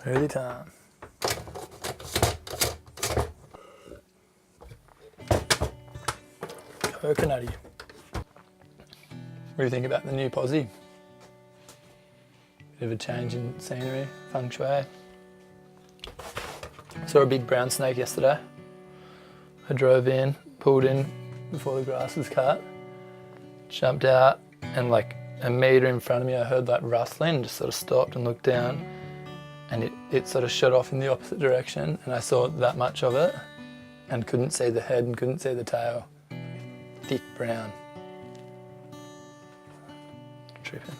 Early time. Coconutty. What do you think about the new posse? Bit of a change in scenery, feng shui. Saw a big brown snake yesterday. I drove in, pulled in before the grass was cut, jumped out, and like a metre in front of me I heard like rustling, just sort of stopped and looked down, and it sort of shot off in the opposite direction, and I saw that much of it and couldn't see the head and couldn't see the tail. Thick brown. Tripping.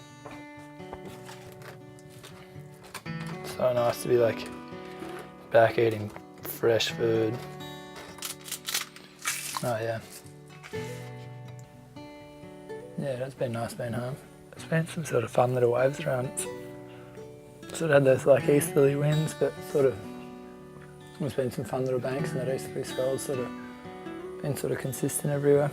So nice to be like back eating fresh food. Oh yeah. Yeah, it's been nice being home. It's been some sort of fun little waves around. It's sort of had those like easterly winds, but sort of there's been some fun little banks and that easterly swell's sort of been sort of consistent everywhere.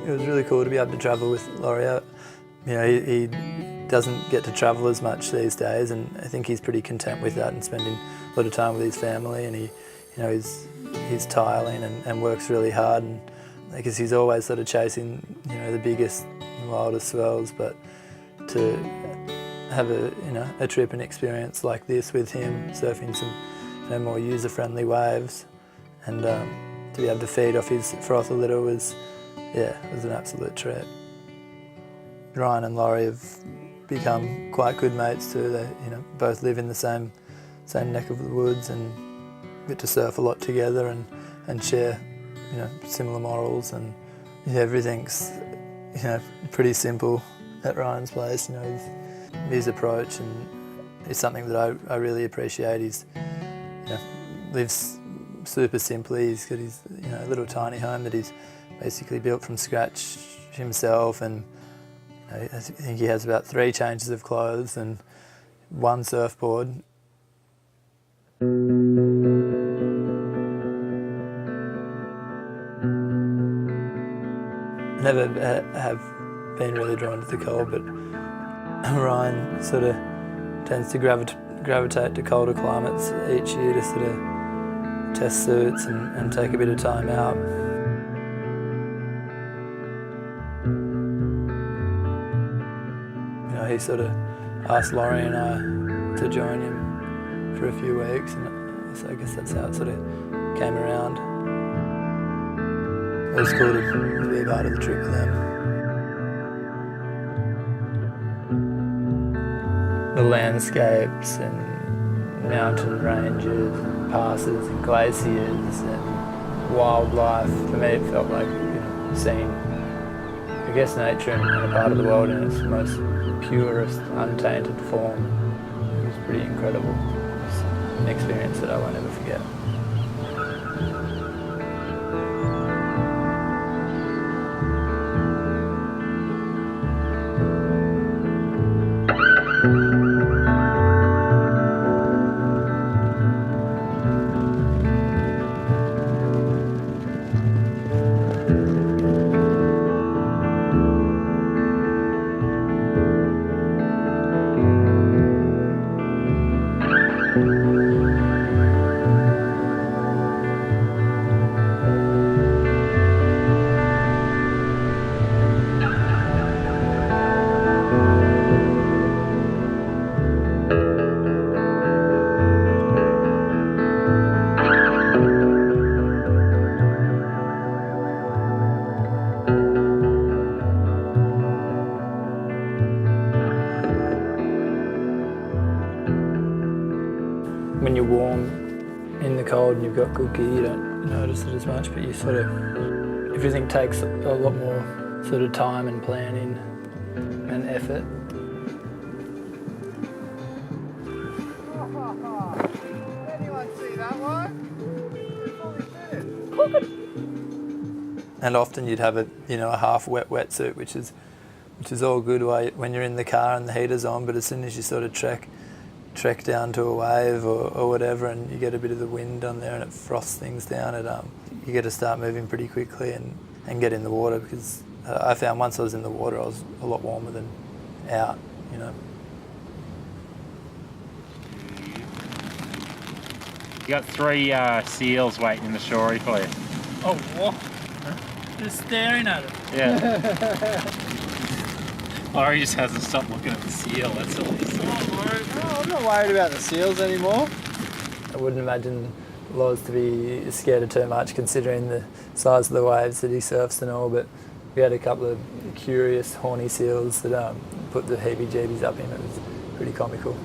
It was really cool to be able to travel with Laurie. You know, he doesn't get to travel as much these days, and I think he's pretty content with that and spending a lot of time with his family. And he's tiling and works really hard, and because he's always sort of chasing the biggest, wildest swells. But to have a trip and experience like this with him, surfing some more user-friendly waves, and to be able to feed off his froth a little was an absolute trip. Ryan and Laurie have become quite good mates too. They both live in the same neck of the woods and get to surf a lot together and share similar morals, and everything's pretty simple at Ryan's place. His approach, and it's something that I really appreciate. He's lives super simply. He's got his little tiny home that he's basically built from scratch himself, and I think he has about 3 changes of clothes and 1 surfboard. Never have been really drawn to the cold, but Ryan sort of tends to gravitate to colder climates each year to sort of test suits and take a bit of time out. He sort of asked Laurie and I to join him for a few weeks, and so I guess that's how it sort of came around. It was cool to be a part of the trip with them. The landscapes and mountain ranges and passes and glaciers and wildlife, for me it felt like seeing, I guess, nature in a part of the world in its most purest, untainted form. It was pretty incredible. It's an experience that I won't ever forget. When you're warm in the cold and you've got good gear, you don't notice it as much, but you sort of, everything takes a lot more sort of time and planning and effort. Anyone see that one? And often you'd have a half wet wetsuit, which is which is all good when you're in the car and the heater's on, but as soon as you sort of trek down to a wave or whatever, and you get a bit of the wind on there and it frosts things down, you get to start moving pretty quickly and get in the water, because I found once I was in the water I was a lot warmer than out, you know. You got 3 seals waiting in the shorie for you. Oh, what? Just staring at it. Yeah. Laurie just hasn't stopped looking at the seal, that's all. Oh, I'm not worried about the seals anymore. I wouldn't imagine Laws to be scared of too much, considering the size of the waves that he surfs and all, but we had a couple of curious horny seals that put the heebie-jeebies up in. It was pretty comical.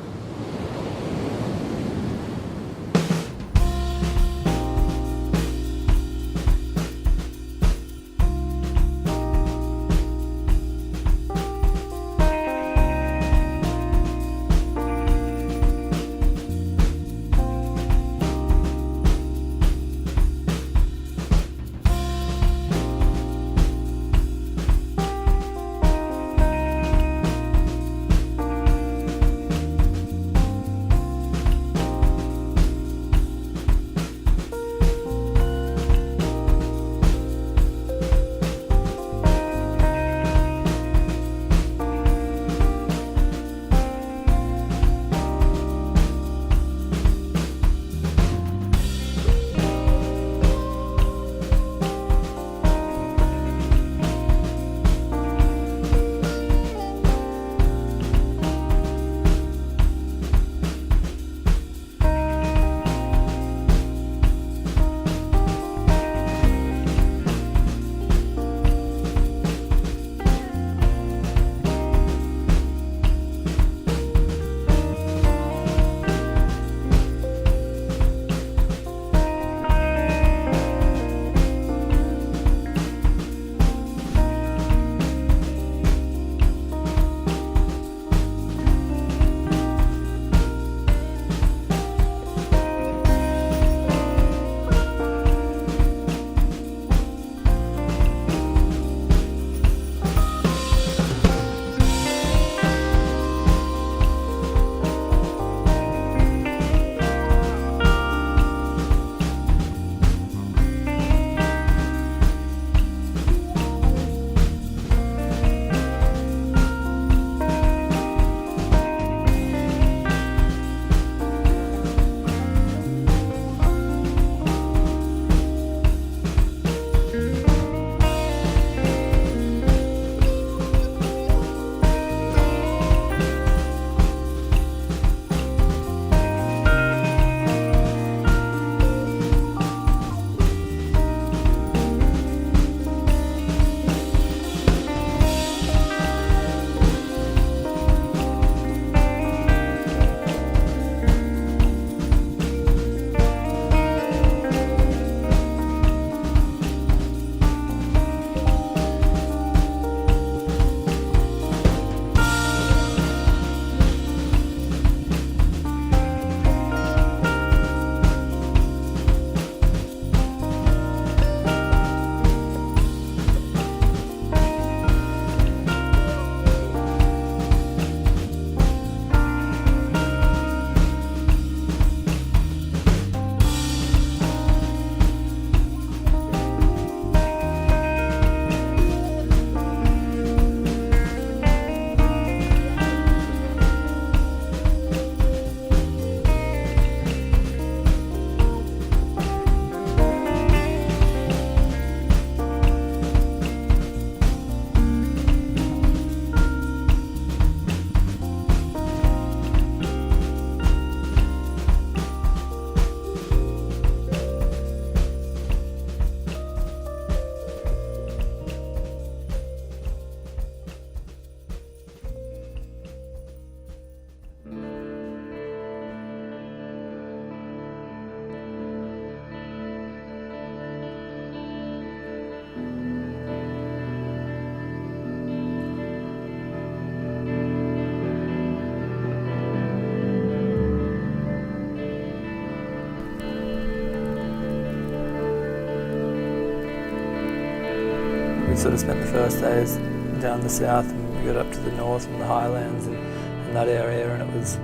We sort of spent the first days down the south, and we got up to the north and the highlands and that area, and it was,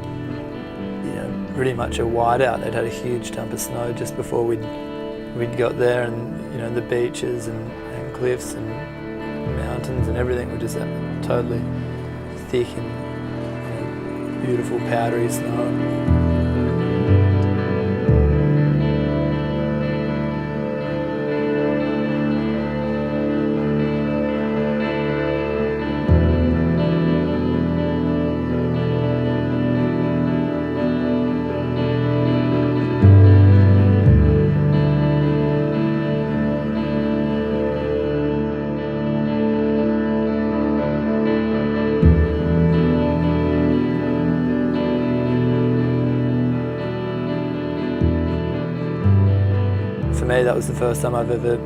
you know, pretty much a whiteout. They'd had a huge dump of snow just before we'd got there, and you know, the beaches and cliffs and mountains and everything were just totally thick and, you know, beautiful powdery snow. For me, that was the first time I've ever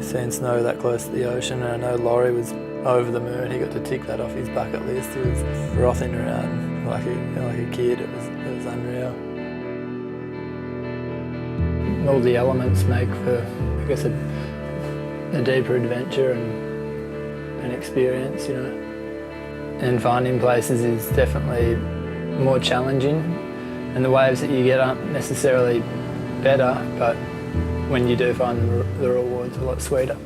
seen snow that close to the ocean, and I know Laurie was over the moon. He got to tick that off his bucket list. He was frothing around like a kid. It was unreal. All the elements make for, I guess, a deeper adventure and experience, you know. And finding places is definitely more challenging, and the waves that you get aren't necessarily better, but when you do find them, the reward's a lot sweeter.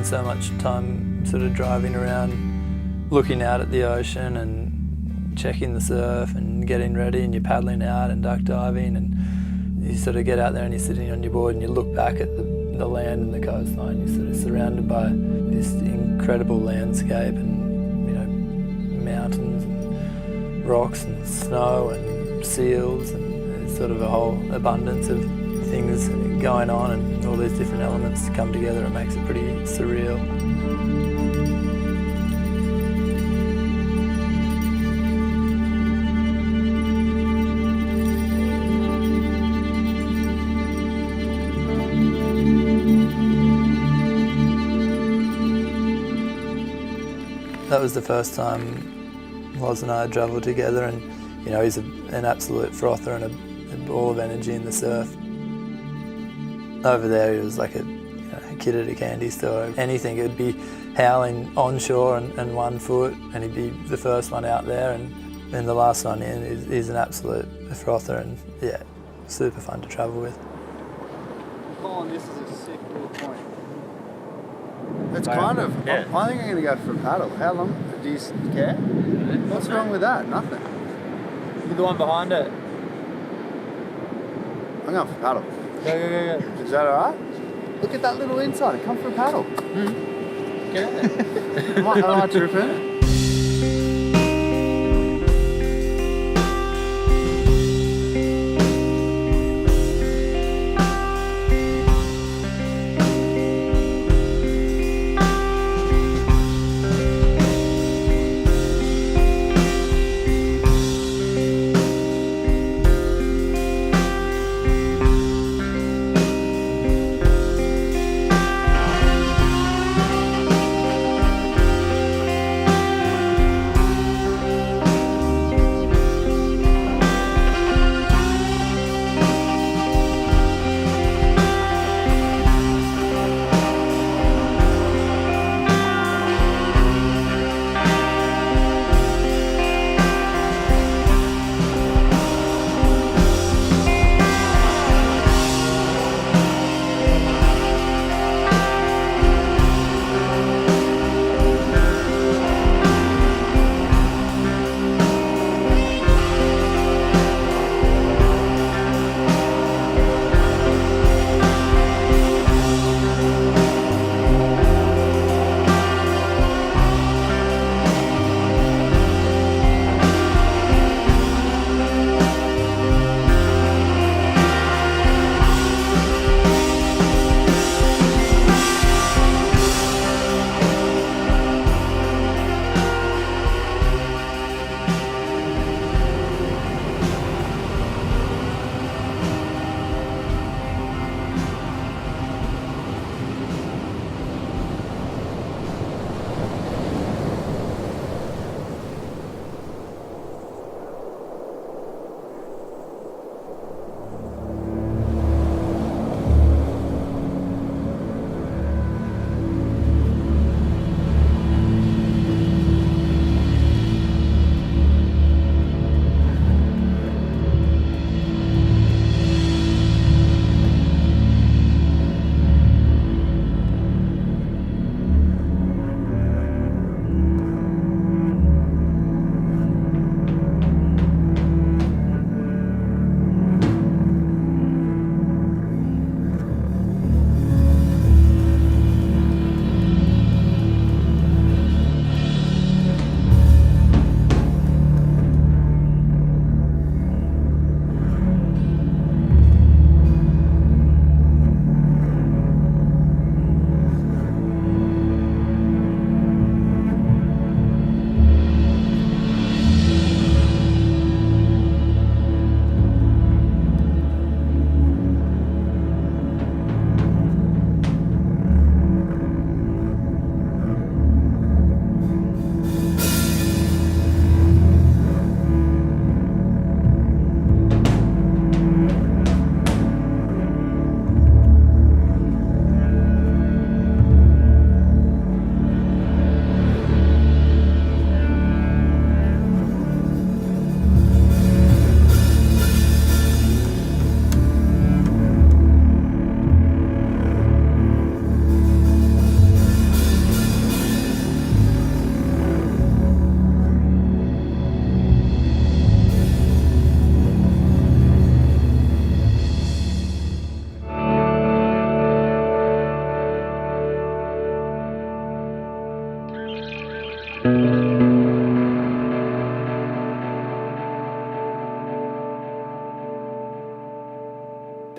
spend so much time sort of driving around, looking out at the ocean and checking the surf and getting ready, and you're paddling out and duck diving, and you sort of get out there and you're sitting on your board and you look back at the land and the coastline. You're sort of surrounded by this incredible landscape and, you know, mountains and rocks and snow and seals, and there's sort of a whole abundance of things going on, and all these different elements come together. It makes it pretty surreal. That was the first time Loz and I had travelled together, and you know, he's an absolute frother and a ball of energy in the surf. Over there he was like a kid at a candy store. Anything, it would be howling onshore and 1 foot, and he'd be the first one out there, and then the last one in. He's an absolute frother, and yeah, super fun to travel with. Colin, this is a sick little point. It's kind of, yeah. I think I'm going to go for a paddle. How long? Do you care? What's wrong with that? Nothing. You're the one behind it. I'm going for a paddle. Go. Is that alright? Look at that little inside. Come for a paddle. Get out there. Am I tripping?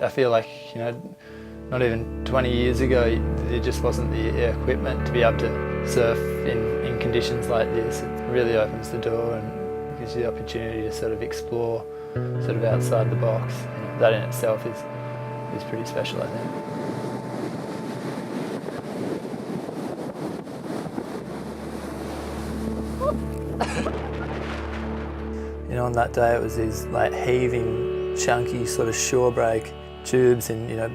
I feel like, you know, not even 20 years ago, there just wasn't the equipment to be able to surf in conditions like this. It really opens the door and gives you the opportunity to sort of explore sort of outside the box. And that in itself is pretty special, I think. You know, on that day it was these like heaving, chunky sort of shore break tubes in, you know,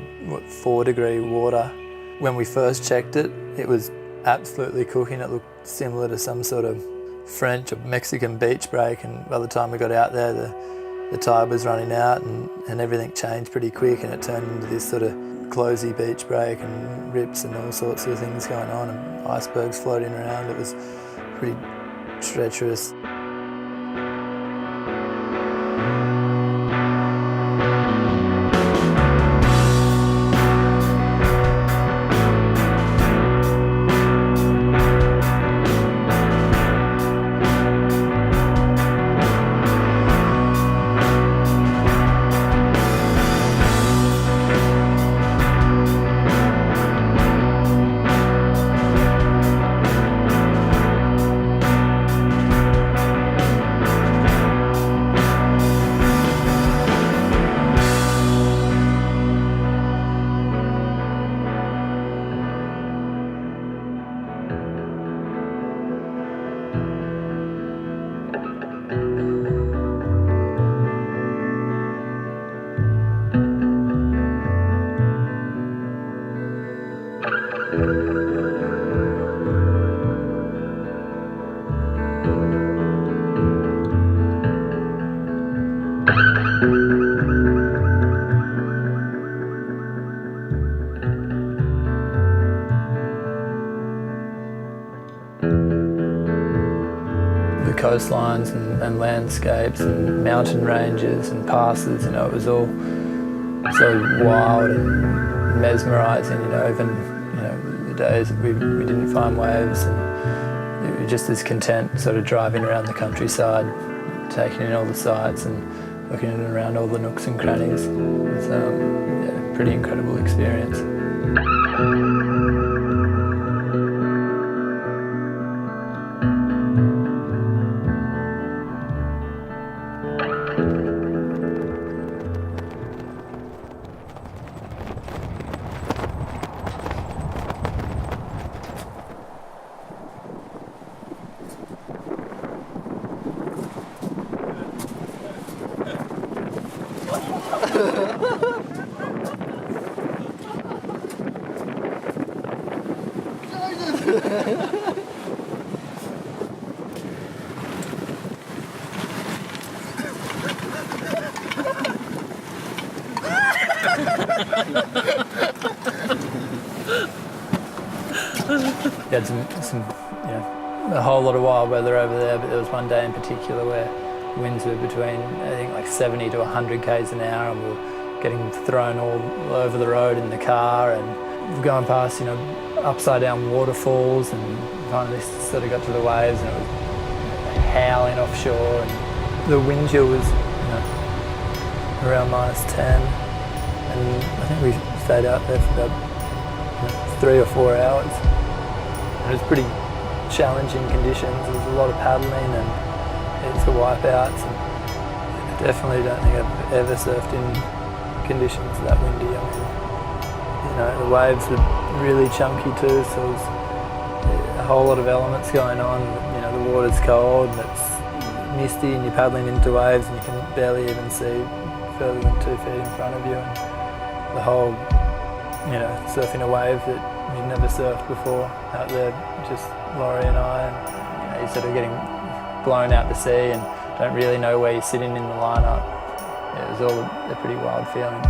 4-degree water. When we first checked it, it was absolutely cooking. It looked similar to some sort of French or Mexican beach break, and by the time we got out there, the tide was running out and everything changed pretty quick, and it turned into this sort of closey beach break and rips and all sorts of things going on and icebergs floating around. It was pretty treacherous. Coastlines and landscapes and mountain ranges and passes, you know, it was all so wild and mesmerising, you know, even, you know, the days that we didn't find waves, and we were just as content sort of driving around the countryside, taking in all the sights and looking in and around all the nooks and crannies. It was a pretty incredible experience. We had some, you know, a whole lot of wild weather over there, but there was one day in particular where winds were between, I think, like 70 to 100 k's an hour, and we were getting thrown all over the road in the car, and we were going past, you know, upside down waterfalls, and finally sort of got to the waves, and it was, you know, howling offshore, and the wind chill was, you know, around -10, and I think we stayed out there for about, you know, 3 or 4 hours. It was pretty challenging conditions. There was a lot of paddling and heaps of wipeouts, and I definitely don't think I've ever surfed in conditions that windy. I mean, you know, the waves were really chunky too, so there was a whole lot of elements going on. You know, the water's cold and it's misty, and you're paddling into waves and you can barely even see further than 2 feet in front of you, and the whole, you know, surfing a wave that you've never surfed before out there, just Laurie and I, and, you know, you're sort of getting blown out to sea and don't really know where you're sitting in the lineup. Yeah, it was all a pretty wild feeling.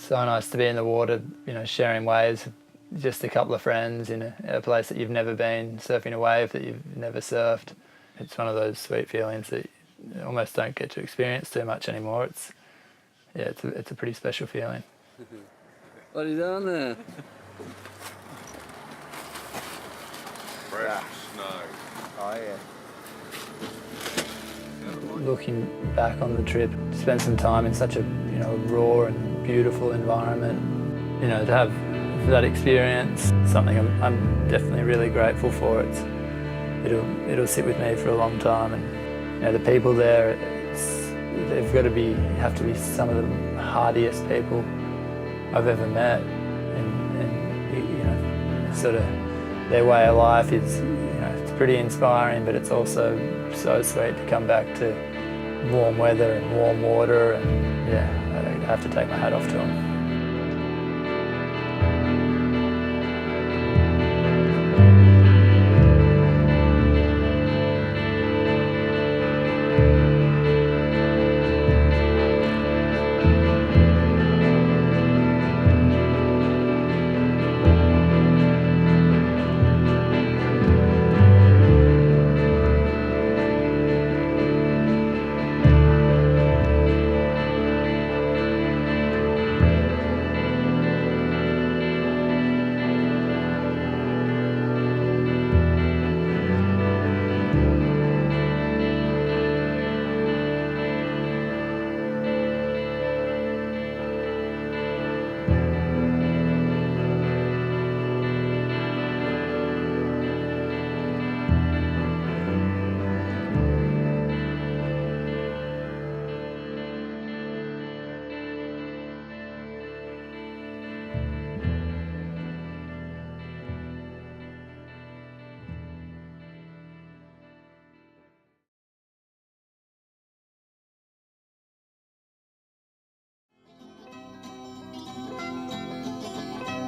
so nice to be in the water, you know, sharing waves with just a couple of friends in a place that you've never been, surfing a wave that you've never surfed. It's one of those sweet feelings that you almost don't get to experience too much anymore. It's a pretty special feeling. What are you doing there? Fresh snow. Oh yeah. Looking back on the trip, spent some time in such a raw and beautiful environment. You know, to have that experience, something I'm definitely really grateful for. It'll sit with me for a long time, and you know, the people there, have to be some of the hardiest people I've ever met, and you know, sort of their way of life is, you know, it's pretty inspiring, but it's also so sweet to come back to warm weather and warm water, and yeah, I have to take my hat off to them.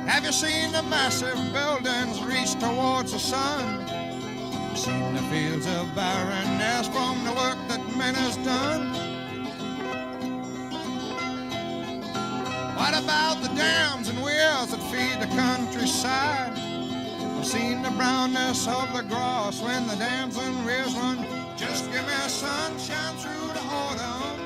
Have you seen the massive buildings reach towards the sun? Seen the fields of barrenness from the work that man has done? What about the dams and weirs that feed the countryside? I've seen the brownness of the grass when the dams and weirs run. Just give me sunshine through the autumn.